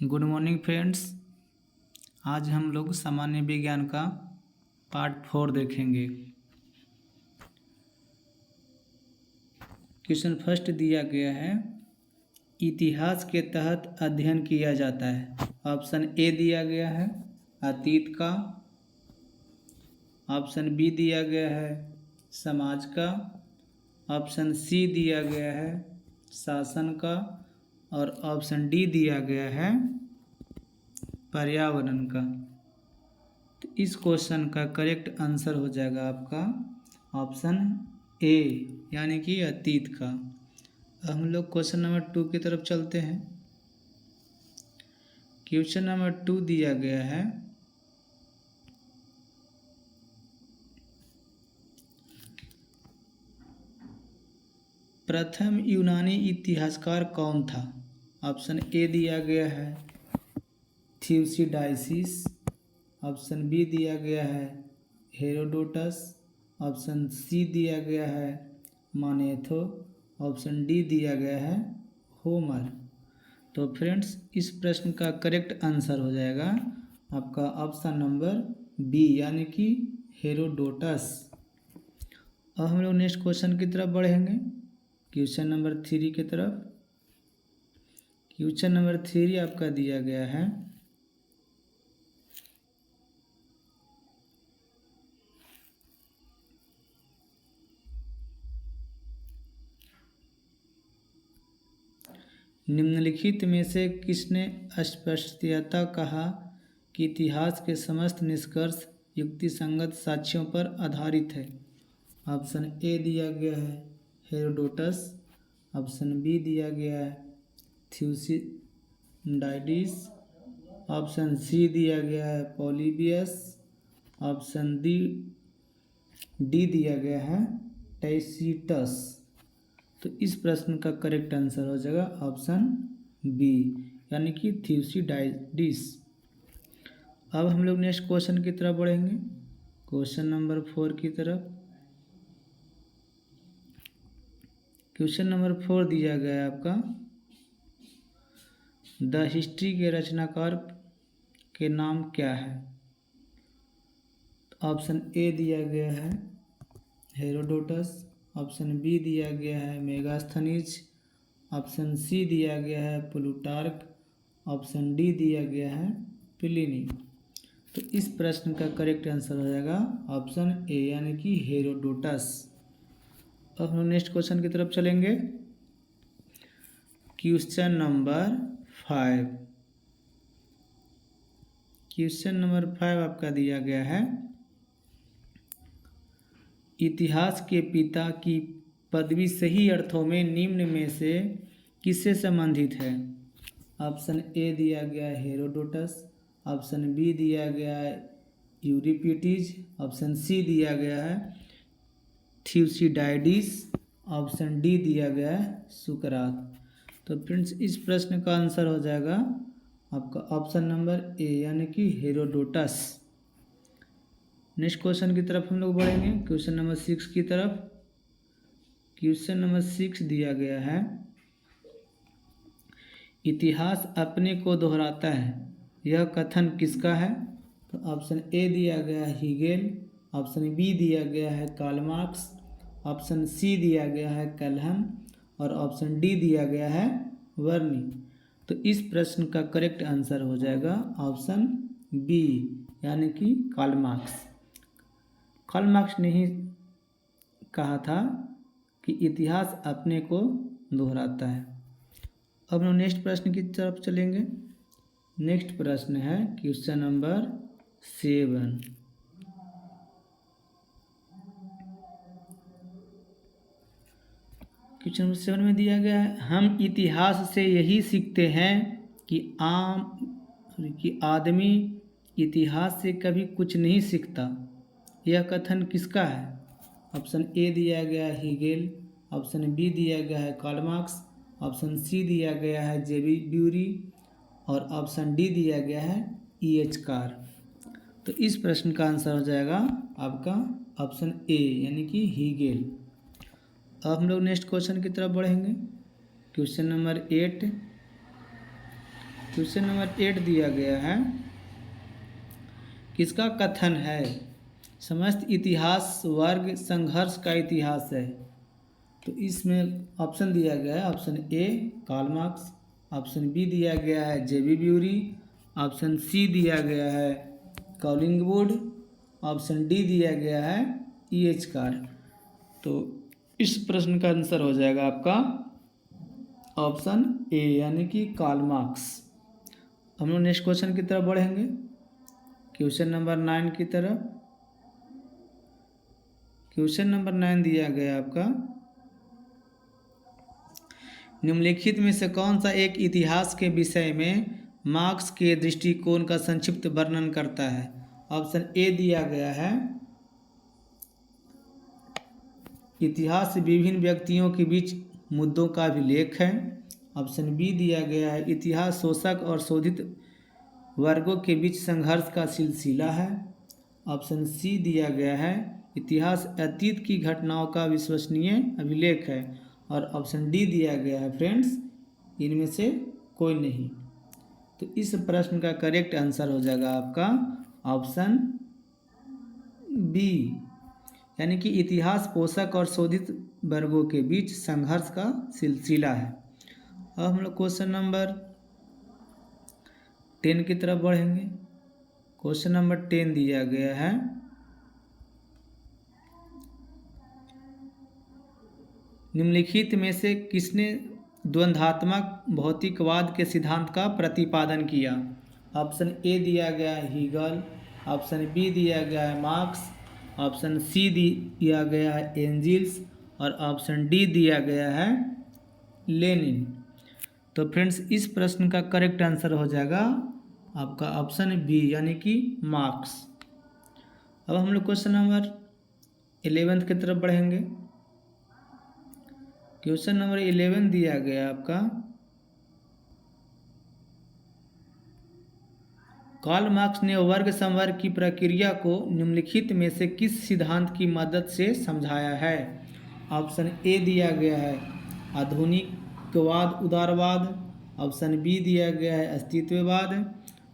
Good morning friends. आज हम लोग सामान्य विज्ञान का पार्ट 4 देखेंगे। क्वेश्चन फर्स्ट दिया गया है, इतिहास के तहत अध्ययन किया जाता है। ऑप्शन ए दिया गया है अतीत का, ऑप्शन बी दिया गया है समाज का, ऑप्शन सी दिया गया है शासन का और ऑप्शन डी दिया गया है पर्यावरण का। तो इस क्वेश्चन का करेक्ट आंसर हो जाएगा आपका ऑप्शन ए यानी कि अतीत का। हम लोग क्वेश्चन नंबर 2 की तरफ चलते हैं। क्वेश्चन नंबर 2 दिया गया है, प्रथम यूनानी इतिहासकार कौन था। ऑप्शन ए दिया गया है थ्यूसिडाइसिस, ऑप्शन बी दिया गया है हेरोडोटस, ऑप्शन सी दिया गया है मानेथो, ऑप्शन डी दिया गया है होमर। तो फ्रेंड्स इस प्रश्न का करेक्ट आंसर हो जाएगा आपका ऑप्शन नंबर बी यानी कि हेरोडोटस। अब हम लोग नेक्स्ट क्वेश्चन की तरफ बढ़ेंगे, क्वेश्चन नंबर 3 की तरफ। क्वेश्चन नंबर 3 आपका दिया गया है, निम्नलिखित में से किसने स्पष्टतः कहा कि इतिहास के समस्त निष्कर्ष युक्तिसंगत साक्ष्यों पर आधारित है। ऑप्शन ए दिया गया है हेरोडोटस, ऑप्शन बी दिया गया है थ्यूसिडाइडिस, ऑप्शन सी दिया गया है पॉलीबियस, ऑप्शन डी दिया गया है टैसीटस। तो इस प्रश्न का करेक्ट आंसर हो जाएगा ऑप्शन बी यानी कि थ्यूसिडाइडिस। अब हम लोग नेक्स्ट क्वेश्चन की तरफ बढ़ेंगे, क्वेश्चन नंबर 4 की तरफ। क्वेश्चन नंबर 4 दिया गया है आपका, द हिस्ट्री के रचनाकार के नाम क्या है। ऑप्शन ए दिया गया है हेरोडोटस, ऑप्शन बी दिया गया है मेगास्थनीज, ऑप्शन सी दिया गया है प्लूटार्क, ऑप्शन डी दिया गया है प्लिनी। तो इस प्रश्न का करेक्ट आंसर हो जाएगा ऑप्शन ए यानी कि हेरोडोटस। अब हम नेक्स्ट क्वेश्चन की तरफ चलेंगे, क्वेश्चन नंबर 5। क्वेश्चन नंबर 5 आपका दिया गया है, इतिहास के पिता की पदवी सही अर्थों में निम्न में से किससे संबंधित है। ऑप्शन ए दिया गया है हेरोडोटस, ऑप्शन बी दिया गया है यूरिपिडीज, ऑप्शन सी दिया गया है थ्यूसिडाइडिस, ऑप्शन डी दिया गया है सुकरात। तो फ्रेंड्स इस प्रश्न का आंसर हो जाएगा आपका ऑप्शन नंबर ए यानी कि हेरोडोटस। नेक्स्ट क्वेश्चन की तरफ हम लोग बढ़ेंगे, क्वेश्चन नंबर 6 की तरफ। क्वेश्चन नंबर 6 दिया गया है, इतिहास अपने को दोहराता है, यह कथन किसका है। तो ऑप्शन ए दिया गया है हीगेल, ऑप्शन बी दिया गया है कार्ल मार्क्स, ऑप्शन सी दिया गया है कैल्हन और ऑप्शन डी दिया गया है वर्नी। तो इस प्रश्न का करेक्ट आंसर हो जाएगा ऑप्शन बी यानी कि कार्ल मार्क्स। कार्ल मार्क्स ने ही कहा था कि इतिहास अपने को दोहराता है। अब हम नेक्स्ट प्रश्न की तरफ चलेंगे। नेक्स्ट प्रश्न है क्वेश्चन नंबर 7। क्वेश्चन नंबर 7 में दिया गया है, हम इतिहास से यही सीखते हैं कि आदमी इतिहास से कभी कुछ नहीं सीखता, यह कथन किसका है। ऑप्शन ए दिया गया है हीगेल, ऑप्शन बी दिया गया है कार्ल मार्क्स, ऑप्शन सी दिया गया है जेबी ब्यूरी और ऑप्शन डी दिया गया है E.H. कार। तो इस प्रश्न का आंसर हो जाएगा आपका ऑप्शन ए यानी कि हीगेल। अब हम लोग नेक्स्ट क्वेश्चन की तरफ बढ़ेंगे, क्वेश्चन नंबर 8। क्वेश्चन नंबर 8 दिया गया है, किसका कथन है समस्त इतिहास वर्ग संघर्ष का इतिहास है। तो इसमें ऑप्शन दिया गया है, option A Karl Marx, option B दिया गया है जेबी ब्यूरी, ऑप्शन सी दिया गया है कॉलिंगवुड, ऑप्शन डी दिया गया है E.H. कार। तो इस प्रश्न का आंसर हो जाएगा आपका ऑप्शन ए यानी कि कार्ल मार्क्स। हम लोग नेक्स्ट क्वेश्चन की तरफ बढ़ेंगे, क्वेश्चन नंबर 9 की तरफ। क्वेश्चन नंबर 9 दिया गया आपका, निम्नलिखित में से कौन सा एक इतिहास के विषय में मार्क्स के दृष्टिकोण का संक्षिप्त वर्णन करता है। ऑप्शन ए दिया गया है, इतिहास विभिन्न व्यक्तियों के बीच मुद्दों का अभिलेख है। ऑप्शन बी दिया गया है, इतिहास शोषक और शोधित वर्गों के बीच संघर्ष का सिलसिला है। ऑप्शन सी दिया गया है, इतिहास अतीत की घटनाओं का विश्वसनीय अभिलेख है। और ऑप्शन डी दिया गया है फ्रेंड्स इनमें से कोई नहीं। तो इस प्रश्न का करेक्ट आंसर हो जाएगा आपका ऑप्शन बी यानी कि इतिहास पोषक और शोधित वर्गों के बीच संघर्ष का सिलसिला है। अब हम लोग क्वेश्चन नंबर 10 की तरफ बढ़ेंगे। क्वेश्चन नंबर 10 दिया गया है, निम्नलिखित में से किसने द्वंद्वात्मक भौतिकवाद के सिद्धांत का प्रतिपादन किया। ऑप्शन ए दिया गया है हीगल, ऑप्शन बी दिया गया है मार्क्स, ऑप्शन सी दिया गया है एंजिल्स और ऑप्शन डी दिया गया है लेनिन। तो फ्रेंड्स इस प्रश्न का करेक्ट आंसर हो जाएगा आपका ऑप्शन बी यानी कि मार्क्स। अब हम लोग क्वेश्चन नंबर 11 की तरफ बढ़ेंगे। क्वेश्चन नंबर 11 दिया गया आपका, कार्ल मार्क्स ने वर्ग संवर्ग की प्रक्रिया को निम्नलिखित में से किस सिद्धांत की मदद से समझाया है। ऑप्शन ए दिया गया है आधुनिकवाद उदारवाद, ऑप्शन बी दिया गया है अस्तित्ववाद,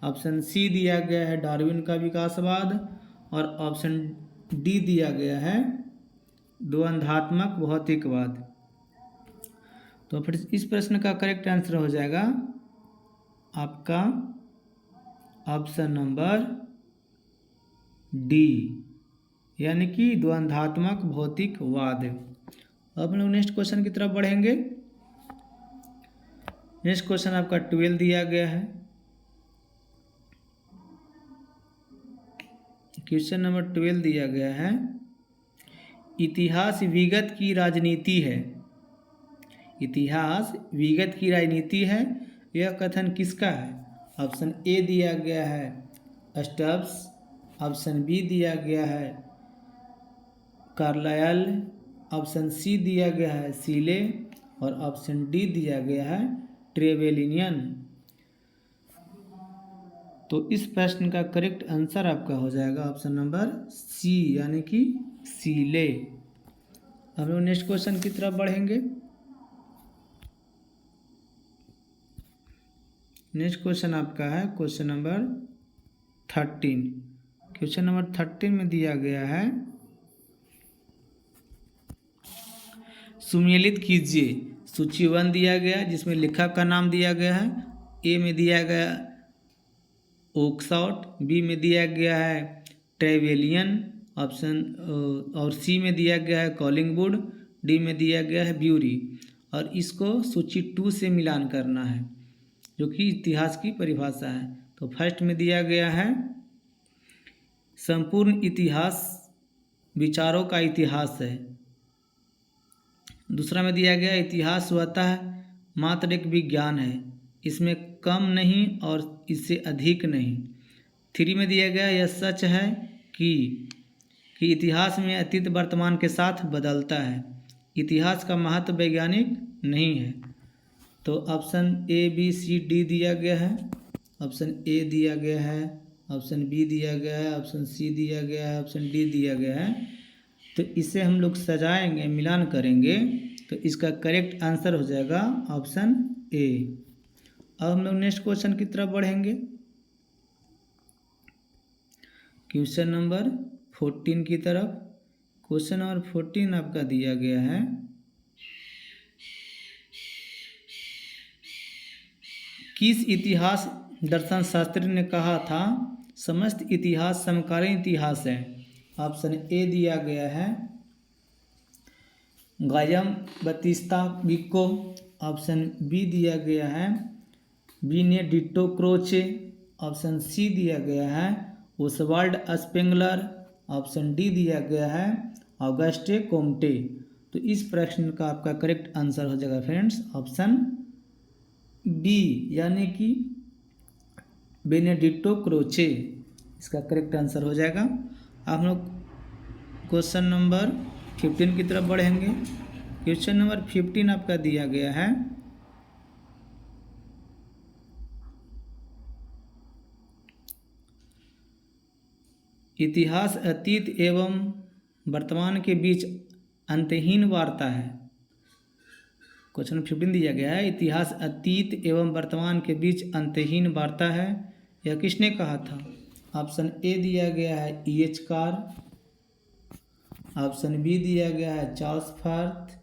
ऑप्शन सी दिया गया है डार्विन का विकासवाद और ऑप्शन डी दिया गया है द्वंद्वात्मक भौतिकवाद। तो फिर इस प्रश्न का करेक्ट आंसर हो जाएगा आपका ऑप्शन नंबर डी यानी कि द्वंद्वात्मक भौतिकवाद। अब हम लोग नेक्स्ट क्वेश्चन की तरफ बढ़ेंगे। नेक्स्ट क्वेश्चन आपका 12 दिया गया है। क्वेश्चन नंबर 12 दिया गया है, इतिहास विगत की राजनीति है। इतिहास विगत की राजनीति है, यह कथन किसका है। ऑप्शन ए दिया गया है स्टब्स, ऑप्शन बी दिया गया है कार्लायल, ऑप्शन सी दिया गया है सीले और ऑप्शन डी दिया गया है ट्रेवेलियन। तो इस प्रश्न का करेक्ट आंसर आपका हो जाएगा ऑप्शन नंबर सी यानी कि सीले। हम लोग नेक्स्ट क्वेश्चन की तरफ बढ़ेंगे। नेक्स्ट क्वेश्चन आपका है क्वेश्चन नंबर 13। क्वेश्चन नंबर 13 में दिया गया है, सुमेलित कीजिए। सूची 1 दिया गया जिसमें लेखक का नाम दिया गया है, ए में दिया गया ओक्सफोर्ड, बी में दिया गया है ट्रेवेलियन ऑप्शन और सी में दिया गया है कॉलिंगवुड, डी में दिया गया है ब्यूरी। और इसको सूची 2 से मिलान करना है जो कि इतिहास की परिभाषा है। तो फर्स्ट में दिया गया है संपूर्ण इतिहास विचारों का इतिहास है। दूसरा में दिया गया इतिहास स्वतः मात्र एक विज्ञान है, इसमें कम नहीं और इससे अधिक नहीं। 3 में दिया गया यह सच है कि इतिहास में अतीत वर्तमान के साथ बदलता है, इतिहास का महत्व वैज्ञानिक नहीं है। तो option A B C D दिया गया है। ऑप्शन ए दिया गया है, ऑप्शन बी दिया गया है, ऑप्शन सी दिया गया है, ऑप्शन डी दिया गया है। तो इसे हम लोग सजाएंगे, मिलान करेंगे तो इसका करेक्ट आंसर हो जाएगा ऑप्शन ए। अब हम लोग नेक्स्ट क्वेश्चन की तरफ बढ़ेंगे। क्वेश्चन नंबर 14 की तरफ। क्वेश्चन नंबर 14 आपका दिया गया है, किस इतिहास दर्शन शास्त्री ने कहा था समस्त इतिहास समकालीन इतिहास है? ऑप्शन ए दिया गया है गायम बतिस्ता बिको। ऑप्शन बी दिया गया है बेनेडिक्टो क्रोचे। ऑप्शन सी दिया गया है ओसवाल्ड स्पेंगलर। ऑप्शन डी दिया गया है ऑगस्टे कोम्टे। तो इस प्रश्न का आपका करेक्ट आंसर हो जाएगा फ्रेंड्स ऑप्शन बी, यानी कि बेनेडिक्टो क्रोचे इसका करेक्ट आंसर हो जाएगा। आप लोग क्वेश्चन नंबर 15 की तरफ बढ़ेंगे। क्वेश्चन नंबर 15 आपका दिया गया है, इतिहास अतीत एवं वर्तमान के बीच अंतहीन वार्ता है। क्वेश्चन 15 दिया गया है, इतिहास अतीत एवं वर्तमान के बीच अंतहीन वार्ता है, यह किसने कहा था? ऑप्शन ए दिया गया है E.H. कार। ऑप्शन बी दिया गया है चार्ल्स फर्थ।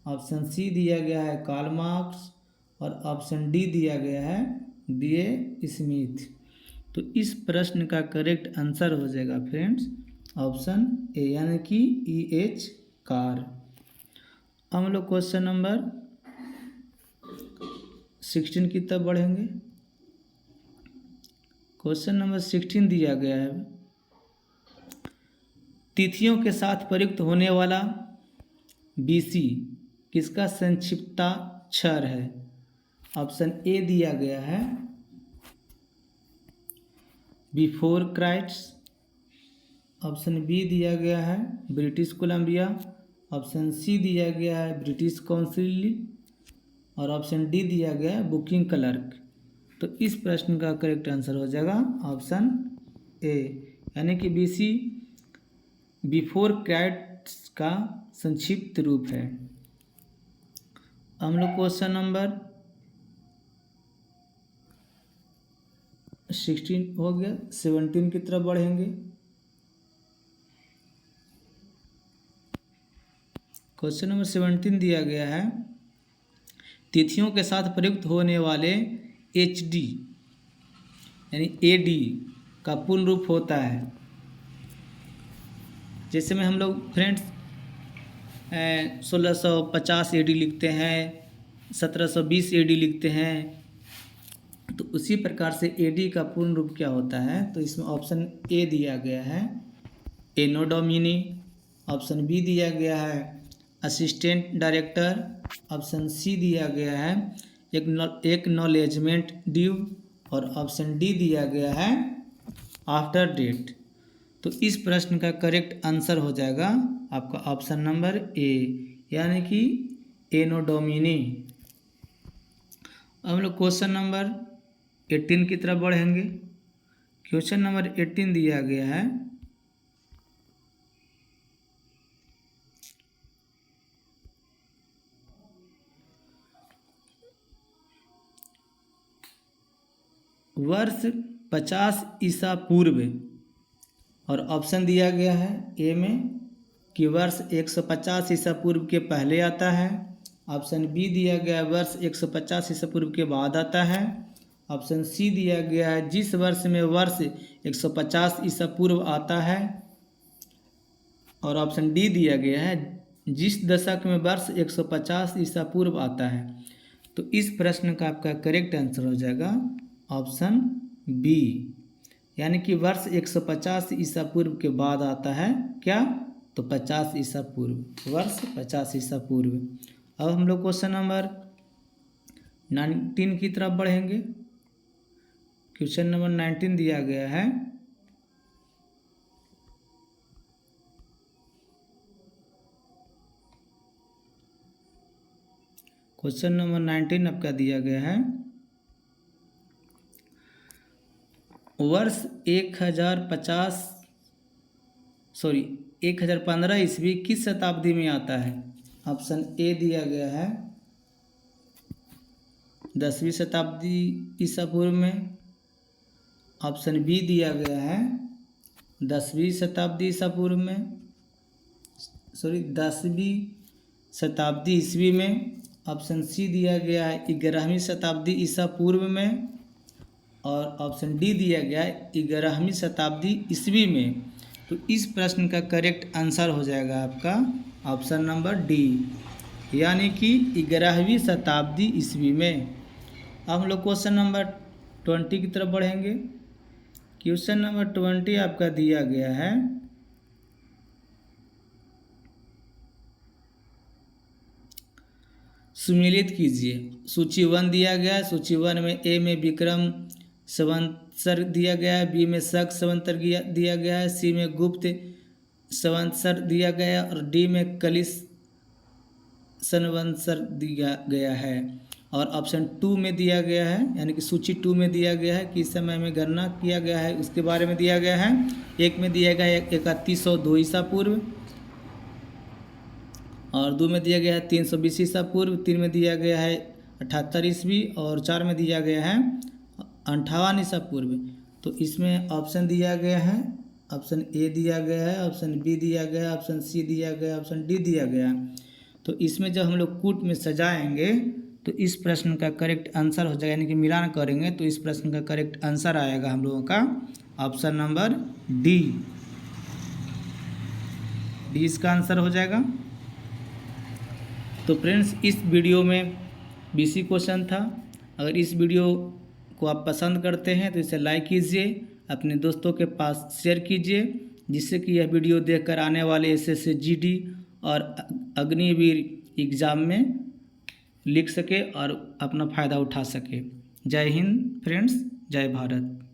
ऑप्शन सी दिया गया है कार्ल मार्क्स और ऑप्शन डी दिया गया है B.A. स्मिथ। तो इस प्रश्न का करेक्ट आंसर हो जाएगा फ्रेंड्स ऑप्शन ए, यानी कि E.H. कार। हम लोग क्वेश्चन नंबर 16 की तरफ बढ़ेंगे। क्वेश्चन नंबर 16 दिया गया है, तिथियों के साथ प्रयुक्त होने वाला BC किसका संक्षिप्ताक्षर है? ऑप्शन ए दिया गया है बिफोर क्राइस्ट। ऑप्शन बी दिया गया है ब्रिटिश कोलंबिया। ऑप्शन सी दिया गया है ब्रिटिश काउंसिल और ऑप्शन डी दिया गया है बुकिंग क्लर्क। तो इस प्रश्न का करेक्ट आंसर हो जाएगा ऑप्शन ए, यानी कि BC बिफोर क्राइस्ट का संक्षिप्त रूप है। हम लोग क्वेश्चन नंबर 16 हो गया, 17 की तरफ बढ़ेंगे। क्वेश्चन नंबर 17 दिया गया है, तिथियों के साथ प्रयुक्त होने वाले HD यानी AD का पूर्ण रूप होता है। जैसे में हम लोग फ्रेंड्स 1650 AD लिखते हैं, 1720 AD लिखते हैं, तो उसी प्रकार से AD का पूर्ण रूप क्या होता है? तो इसमें ऑप्शन ए दिया गया है एनो डोमिनी। ऑप्शन बी दिया गया है असिस्टेंट डायरेक्टर। ऑप्शन सी दिया गया है एक्नॉलेजमेंट ड्यू और ऑप्शन डी दिया गया है आफ्टर डेट। तो इस प्रश्न का करेक्ट आंसर हो जाएगा आपका ऑप्शन नंबर ए, यानी कि एनो डोमिनी। अब हम लोग क्वेश्चन नंबर 18 की तरफ बढ़ेंगे। क्वेश्चन नंबर 18 दिया गया है, वर्ष 50 ईसा पूर्व, और ऑप्शन दिया गया है ए में कि वर्ष 150 ईसा पूर्व के पहले आता है। ऑप्शन बी दिया गया है वर्ष 150 ईसा पूर्व के बाद आता है। ऑप्शन सी दिया गया है जिस वर्ष में वर्ष 150 ईसा पूर्व आता है। और ऑप्शन डी दिया गया है जिस दशक में वर्ष 150 ईसा पूर्व आता है। तो इस प्रश्न का आपका करेक्ट आंसर हो जाएगा ऑप्शन बी, यानी कि वर्ष 150 ईसा पूर्व के बाद आता है क्या? तो 50 ईसा पूर्व, वर्ष 50 ईसा पूर्व। अब हम लोग क्वेश्चन नंबर 19 की तरफ बढ़ेंगे। क्वेश्चन नंबर 19 दिया गया है, क्वेश्चन नंबर 19 आपका दिया गया है, वर्ष 1015 ईस्वी किस शताब्दी में आता है? ऑप्शन ए दिया गया है 10वीं शताब्दी ईसा पूर्व में। ऑप्शन बी दिया गया है 10वीं शताब्दी ईसा पूर्व में, 10वीं शताब्दी ईस्वी में। ऑप्शन सी दिया गया है 11वीं शताब्दी ईसा पूर्व में, और ऑप्शन डी दिया गया है 11वीं शताब्दी ईस्वी में। तो इस प्रश्न का करेक्ट आंसर हो जाएगा आपका ऑप्शन नंबर डी, यानी कि 11वीं शताब्दी ईस्वी में। अब हम लोग क्वेश्चन नंबर 20 की तरफ बढ़ेंगे। क्वेश्चन नंबर 20 आपका दिया गया है सुमेलित कीजिए। सूची 1 दिया गया है। सूची 1 में ए में विक्रम संवत्सर दिया गया है, बी में शक संवत्सर दिया गया है, सी में गुप्त संवत्सर दिया गया है, और डी में कलिश संवत्सर दिया गया है। और ऑप्शन 2 में दिया गया है, यानी कि सूची 2 में दिया गया है कि इस समय में गणना किया गया है उसके बारे में दिया गया है। एक में दिया गया है 3102 ईसा पूर्व, और 2 में दिया गया है 320 ईसा पूर्व, 3 में दिया गया है 78 ईस्वी, और 4 में दिया गया है 58 ईसा पूर्व। तो इसमें ऑप्शन दिया गया है, ऑप्शन ए दिया गया है, ऑप्शन बी दिया गया है, ऑप्शन सी दिया गया है, ऑप्शन डी दिया गया है। तो इसमें जब हम लोग कूट में सजाएंगे तो इस प्रश्न का करेक्ट आंसर हो जाएगा, यानी कि मिलान करेंगे तो इस प्रश्न का करेक्ट आंसर आएगा हम लोगों का ऑप्शन नंबर डी। डी इसका आंसर हो जाएगा। तो फ्रेंड्स, इस वीडियो में बीसी क्वेश्चन था। अगर इस वीडियो को आप पसंद करते हैं तो इसे लाइक कीजिए, अपने दोस्तों के पास शेयर कीजिए, जिससे कि यह वीडियो देखकर आने वाले एसएससी जीडी और अग्निवीर एग्ज़ाम में लिख सके और अपना फ़ायदा उठा सके। जय हिंद फ्रेंड्स, जय भारत।